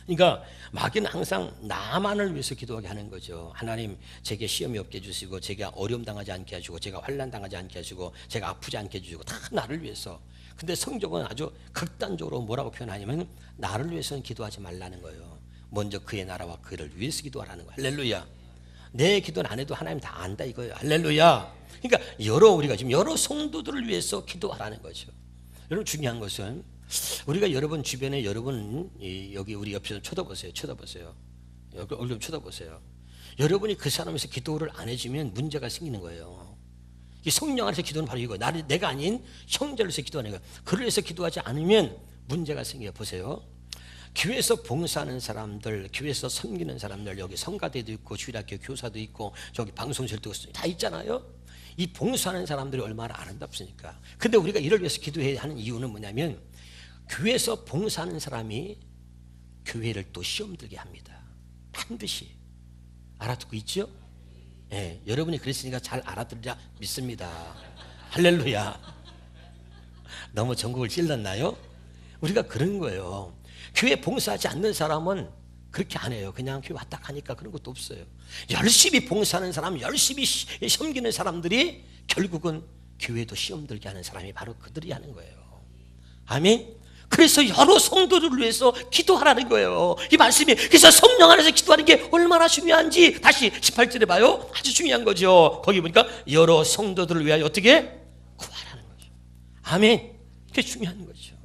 그러니까 마귀는 항상 나만을 위해서 기도하게 하는 거죠. 하나님 제게 시험이 없게 해주시고, 제가 어려움 당하지 않게 해주고, 제가 환난 당하지 않게 해주고, 제가 아프지 않게 해주고, 다 나를 위해서. 근데 성경은 아주 극단적으로 뭐라고 표현하냐면 나를 위해서는 기도하지 말라는 거예요. 먼저 그의 나라와 그를 위해서 기도하라는 거예요. 할렐루야. 내 기도는 안 해도 하나님 다 안다 이거예요. 할렐루야. 그러니까 우리가 지금 여러 성도들을 위해서 기도하라는 거죠. 여러분 중요한 것은 우리가 여러분 주변에 여러분 여기 우리 옆에서 쳐다보세요. 여기 얼굴 쳐다보세요. 여러분이 그 사람에서 기도를 안 해주면 문제가 생기는 거예요. 이 성령 안에서 기도는 바로 이거예요. 내가 아닌 형제를 위해서 기도하는 거예요. 그를 위해서 기도하지 않으면 문제가 생겨요. 보세요. 교회에서 봉사하는 사람들, 교회에서 섬기는 사람들, 여기 성가대도 있고 주일학교 교사도 있고 저기 방송실도 다 있잖아요. 이 봉사하는 사람들이 얼마나 아름답습니까? 근데 우리가 이를 위해서 기도해야 하는 이유는 뭐냐면 교회에서 봉사하는 사람이 교회를 또 시험 들게 합니다. 반드시. 알아듣고 있죠? 예, 여러분이 그랬으니까 잘 알아들으려 믿습니다. 할렐루야. 너무 전국을 찔렀나요? 우리가 그런 거예요. 교회 봉사하지 않는 사람은 그렇게 안 해요. 그냥 교회 왔다 가니까 그런 것도 없어요. 열심히 봉사하는 사람, 열심히 섬기는 사람들이 결국은 교회도 시험 들게 하는 사람이 바로 그들이 하는 거예요. 아멘. 그래서 여러 성도들을 위해서 기도하라는 거예요. 이 말씀이. 그래서 성령 안에서 기도하는 게 얼마나 중요한지 다시 18절에 봐요. 아주 중요한 거죠. 거기 보니까 여러 성도들을 위하여 어떻게 구하라는 거죠. 아멘. 그게 중요한 거죠.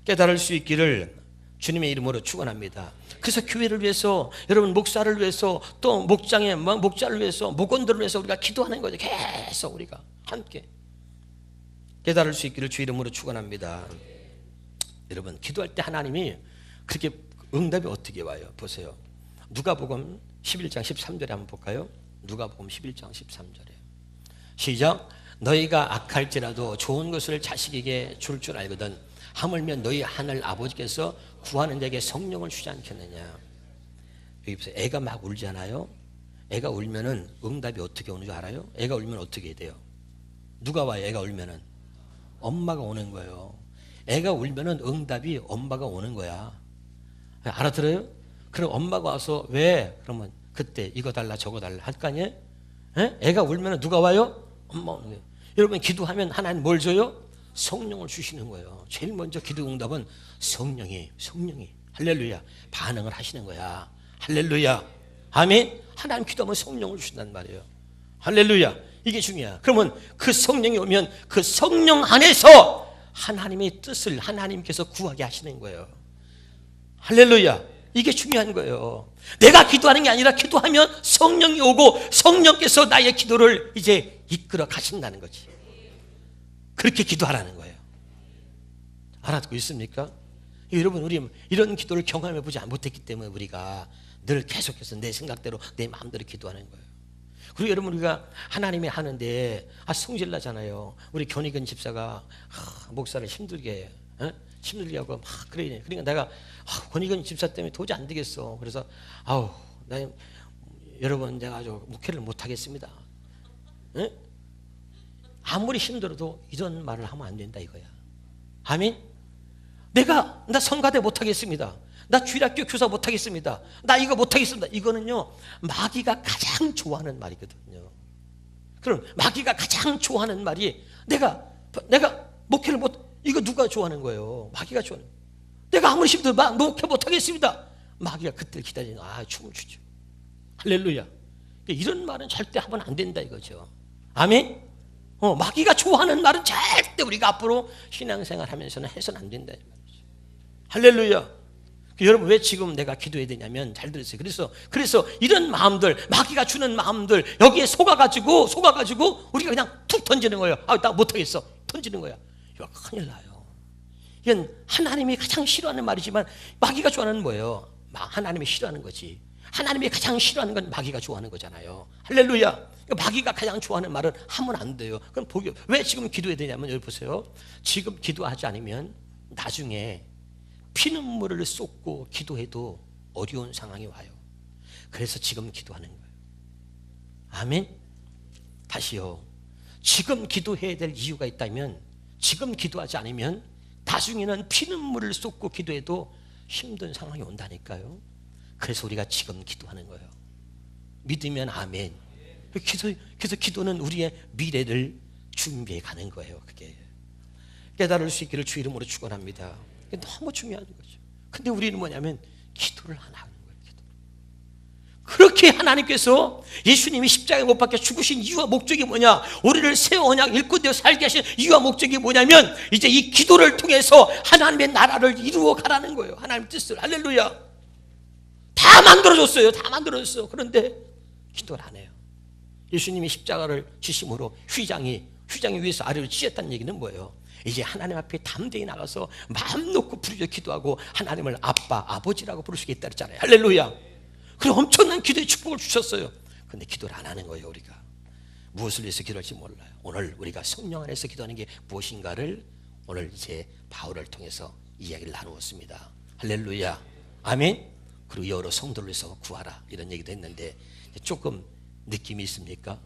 깨달을 수 있기를 주님의 이름으로 축원합니다. 그래서 교회를 위해서, 여러분 목사를 위해서, 또 목자를 위해서, 목원들을 위해서 우리가 기도하는 거죠. 계속 우리가 함께 깨달을 수 있기를 주 이름으로 축원합니다. 여러분 기도할 때 하나님이 그렇게 응답이 어떻게 와요? 보세요. 누가복음 11장 13절에 한번 볼까요? 누가복음 11장 13절에 시작. 너희가 악할지라도 좋은 것을 자식에게 줄 줄 알거든 하물며 너희 하늘 아버지께서 구하는 자에게 성령을 주지 않겠느냐. 여기 보세요. 애가 막 울잖아요. 애가 울면은 응답이 어떻게 오는 줄 알아요? 애가 울면 어떻게 돼요? 누가 와요? 애가 울면은 엄마가 오는 거예요. 애가 울면은 응답이 엄마가 오는 거야. 알아들어요? 그럼 엄마가 와서 왜? 그러면 그때 이거 달라 저거 달라 할 거 아니에요? 애가 울면은 누가 와요? 엄마 오는 거예요. 여러분 기도하면 하나님 뭘 줘요? 성령을 주시는 거예요. 제일 먼저 기도 응답은 성령이 할렐루야 반응을 하시는 거야. 할렐루야 아멘. 하나님 기도하면 성령을 주신단 말이에요. 할렐루야. 이게 중요해. 그러면 그 성령이 오면 그 성령 안에서 하나님의 뜻을 하나님께서 구하게 하시는 거예요. 할렐루야. 이게 중요한 거예요. 내가 기도하는 게 아니라 기도하면 성령이 오고 성령께서 나의 기도를 이제 이끌어 가신다는 거지. 그렇게 기도하라는 거예요. 알아듣고 있습니까? 여러분 우리 이런 기도를 경험해 보지 못했기 때문에 우리가 늘 계속해서 내 생각대로 내 마음대로 기도하는 거예요. 그리고 여러분 우리가 하나님이 하는데 성질나잖아요. 우리 견익은 집사가 목사를 힘들게 힘들게 하고 막 그래. 그러니까 내가 견익은 집사 때문에 도저히 안 되겠어. 그래서 나 여러분 내가 아주 목회를 못 하겠습니다. 아무리 힘들어도 이런 말을 하면 안 된다 이거야. 아멘. 나 성가대 못 하겠습니다. 나 주일학교 교사 못하겠습니다. 나 이거 못하겠습니다. 이거는요 마귀가 가장 좋아하는 말이거든요. 그럼 마귀가 가장 좋아하는 말이 내가 목회를 이거 누가 좋아하는 거예요? 마귀가 좋아하는 거예요. 내가 아무리 힘들어도 목회 못하겠습니다. 마귀가 그때 기다리는 춤을 추죠. 할렐루야. 이런 말은 절대 하면 안 된다 이거죠. 아멘. 마귀가 좋아하는 말은 절대 우리가 앞으로 신앙생활 하면서는 해서는 안 된다 이 말이죠. 할렐루야. 여러분 왜 지금 내가 기도해야 되냐면 잘 들으세요. 그래서 이런 마음들 마귀가 주는 마음들 여기에 속아가지고 우리가 그냥 툭 던지는 거예요. 나 못하겠어 던지는 거야. 이거 큰일 나요. 이건 하나님이 가장 싫어하는 말이지만 마귀가 좋아하는 뭐예요? 하나님이 싫어하는 거지. 하나님이 가장 싫어하는 건 마귀가 좋아하는 거잖아요. 할렐루야. 마귀가 가장 좋아하는 말은 하면 안 돼요. 그럼 왜 지금 기도해야 되냐면 여기 보세요. 지금 기도하지 않으면 나중에 피눈물을 쏟고 기도해도 어려운 상황이 와요. 그래서 지금 기도하는 거예요. 아멘. 다시요. 지금 기도해야 될 이유가 있다면 지금 기도하지 않으면 나중에는 피눈물을 쏟고 기도해도 힘든 상황이 온다니까요. 그래서 우리가 지금 기도하는 거예요. 믿으면 아멘. 그래서 기도는 우리의 미래를 준비해 가는 거예요. 그게 깨달을 수 있기를 주 이름으로 축원합니다. 너무 중요한 거죠. 근데 우리는 뭐냐면 기도를 안 하는 거예요. 그렇게 하나님께서 예수님이 십자가에 못 박혀 죽으신 이유와 목적이 뭐냐, 우리를 새 언약 일꾼되어 살게 하신 이유와 목적이 뭐냐면 이제 이 기도를 통해서 하나님의 나라를 이루어 가라는 거예요. 하나님의 뜻을. 할렐루야. 다 만들어줬어요. 다 만들어줬어요. 그런데 기도를 안 해요. 예수님이 십자가를 지심으로 휘장이 위에서 아래로 찢었다는 얘기는 뭐예요? 이제 하나님 앞에 담대히 나가서 마음 놓고 부르짖어 기도하고 하나님을 아빠, 아버지라고 부를 수 있다 그랬잖아요. 할렐루야. 그리고 엄청난 기도의 축복을 주셨어요. 근데 기도를 안 하는 거예요. 우리가 무엇을 위해서 기도할지 몰라요. 오늘 우리가 성령 안에서 기도하는 게 무엇인가를 오늘 이제 바울을 통해서 이야기를 나누었습니다. 할렐루야. 아멘. 그리고 여러 성도를 위해서 구하라 이런 얘기도 했는데 조금 느낌이 있습니까?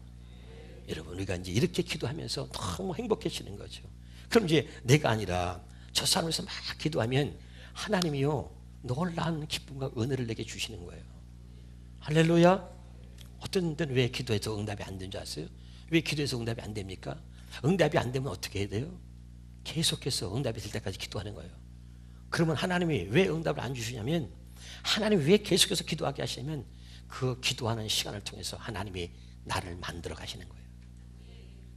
여러분 우리가 이제 이렇게 기도하면서 너무 행복해지는 거죠. 그럼 이제 내가 아니라 저 사람에서 막 기도하면 하나님이요 놀라운 기쁨과 은혜를 내게 주시는 거예요. 할렐루야. 어떤 데는 왜 기도해서 응답이 안 되는 줄 아세요? 왜 기도해서 응답이 안 됩니까? 응답이 안 되면 어떻게 해야 돼요? 계속해서 응답이 될 때까지 기도하는 거예요. 그러면 하나님이 왜 응답을 안 주시냐면 하나님이 왜 계속해서 기도하게 하시냐면 그 기도하는 시간을 통해서 하나님이 나를 만들어 가시는 거예요.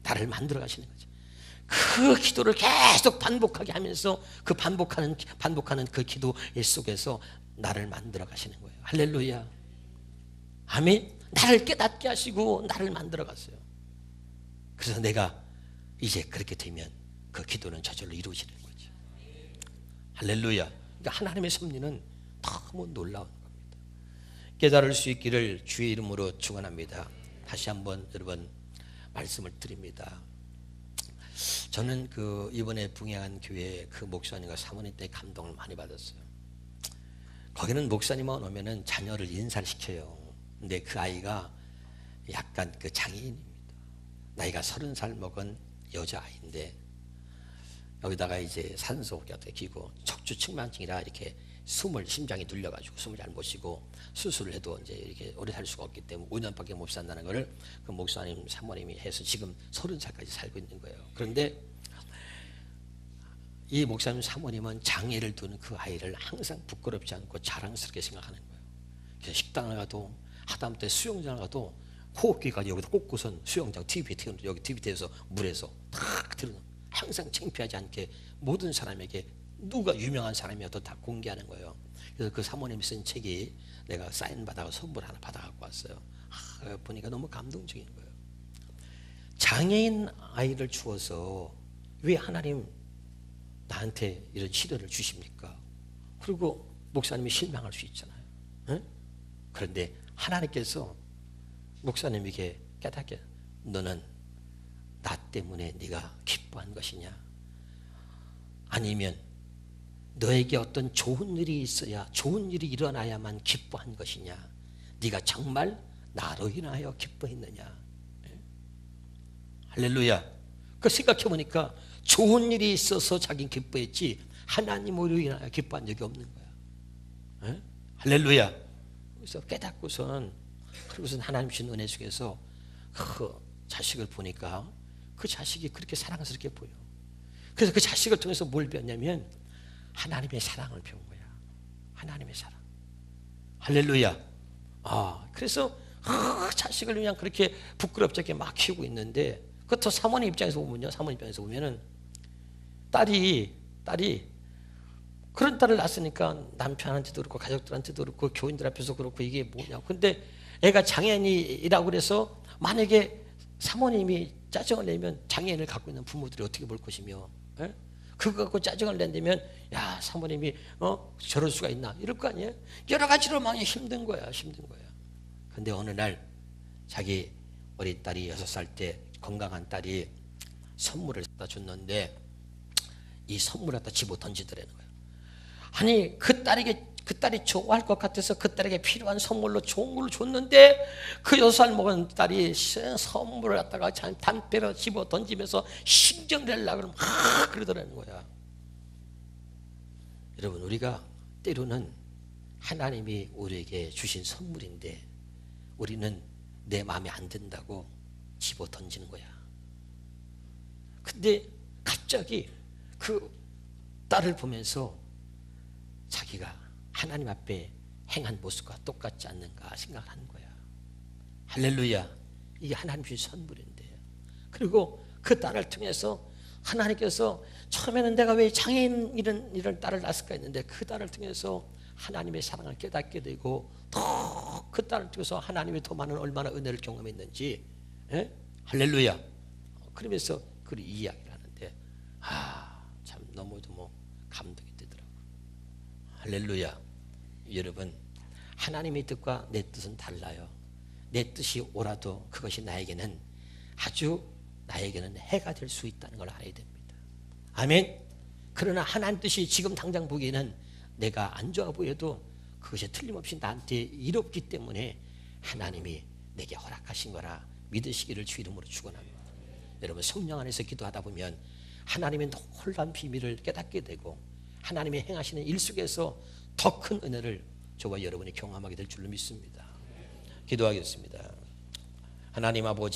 나를 만들어 가시는 거죠. 그 기도를 계속 반복하게 하면서 그 반복하는 그 기도 속에서 나를 만들어 가시는 거예요. 할렐루야. 아멘. 나를 깨닫게 하시고 나를 만들어 갔어요. 그래서 내가 이제 그렇게 되면 그 기도는 저절로 이루어지는 거죠. 할렐루야. 그러니까 하나님의 섭리는 너무 놀라운 겁니다. 깨달을 수 있기를 주의 이름으로 축원합니다. 다시 한번 여러분 말씀을 드립니다. 저는 그 이번에 붕해한 교회 그 목사님과 사모님 때 감동을 많이 받았어요. 거기는 목사님만 오면은 자녀를 인사를 시켜요. 근데 그 아이가 약간 그 장애인입니다. 나이가 30살 먹은 여자아이인데 여기다가 이제 산소호흡기 끼고 척추 측만증이라 이렇게 심장이 눌려가지고 숨을 잘 못 쉬고 수술을 해도 이제 이렇게 오래 살 수가 없기 때문에 5년밖에 못 산다는 것을 그 목사님 사모님이 해서 지금 30살까지 살고 있는 거예요. 그런데 이 목사님 사모님은 장애를 두는 그 아이를 항상 부끄럽지 않고 자랑스럽게 생각하는 거예요. 그래서 식당을 가도 하다못해 수영장을 가도 호흡기까지 여기다 꽂고선 수영장 TV 태우는 여기 TV 태워서 물에서 탁 들어는 항상 창피하지 않게 모든 사람에게 누가 유명한 사람이어도 다 공개하는 거예요. 그래서 그 사모님이 쓴 책이 내가 사인 받아서 선물 하나 받아갖고 왔어요. 보니까 너무 감동적인 거예요. 장애인 아이를 주어서 왜 하나님 나한테 이런 시련을 주십니까? 그리고 목사님이 실망할 수 있잖아요. 응? 그런데 하나님께서 목사님에게 깨닫게 너는 나 때문에 네가 기뻐한 것이냐? 아니면 너에게 어떤 좋은 일이 있어야 좋은 일이 일어나야만 기뻐한 것이냐? 네가 정말 나로 인하여 기뻐했느냐? 할렐루야. 그 생각해 보니까 좋은 일이 있어서 자기는 기뻐했지 하나님으로 인하여 기뻐한 적이 없는 거야. 에? 할렐루야. 그래서 깨닫고선 그러고선 하나님 주신 은혜 속에서 그 자식을 보니까 그 자식이 그렇게 사랑스럽게 보여. 그래서 그 자식을 통해서 뭘 배웠냐면 하나님의 사랑을 배운 거야. 하나님의 사랑. 할렐루야. 그래서 자식을 그냥 그렇게 부끄럽지 않게 막 키우고 있는데 그것도 사모님 입장에서 보면요. 사모님 입장에서 보면은 딸이 그런 딸을 낳았으니까 남편한테도 그렇고 가족들한테도 그렇고 교인들 앞에서 그렇고 이게 뭐냐고. 근데 애가 장애인이라고 그래서 만약에 사모님이 짜증을 내면 장애인을 갖고 있는 부모들이 어떻게 볼 것이며 에? 그거 갖고 짜증을 낸다면 야 사모님이 저럴 수가 있나 이럴 거 아니에요. 여러 가지로 많이 힘든 거야. 근데 어느 날 자기 어린 딸이 6살 때 건강한 딸이 선물을 갖다 줬는데 이 선물을 갖다 집어 던지더라는 거예요. 아니 그 딸이 좋아할 것 같아서 그 딸에게 필요한 선물로 좋은 걸 줬는데 그 6살 먹은 딸이 선물을 갖다가 담배로 집어 던지면서 신경을 내려고 그러면 막 그러더라는 거야. 여러분, 우리가 때로는 하나님이 우리에게 주신 선물인데 우리는 내 마음에 안 든다고 집어 던지는 거야. 근데 갑자기 그 딸을 보면서 자기가 하나님 앞에 행한 모습과 똑같지 않는가 생각을 하는 거야. 할렐루야. 이게 하나님 주신 선물인데. 그리고 그 딸을 통해서 하나님께서 처음에는 내가 왜 장애인 이런 딸을 낳았을까 했는데 그 딸을 통해서 하나님의 사랑을 깨닫게 되고 더 그 딸을 통해서 하나님의 더 많은 얼마나 은혜를 경험했는지. 할렐루야. 그러면서 그 이야기를 하는데 참 너무도 감동이 되더라고요. 할렐루야. 여러분, 하나님의 뜻과 내 뜻은 달라요. 내 뜻이 옳아도 그것이 나에게는 해가 될 수 있다는 걸 알아야 됩니다. 아멘. 그러나 하나님 뜻이 지금 당장 보기에는 내가 안 좋아 보여도 그것이 틀림없이 나한테 이롭기 때문에 하나님이 내게 허락하신 거라 믿으시기를 주 이름으로 축원합니다. 여러분, 성령 안에서 기도하다 보면 하나님의 놀라운 비밀을 깨닫게 되고 하나님이 행하시는 일 속에서 더 큰 은혜를 저와 여러분이 경험하게 될 줄로 믿습니다. 기도하겠습니다. 하나님 아버지,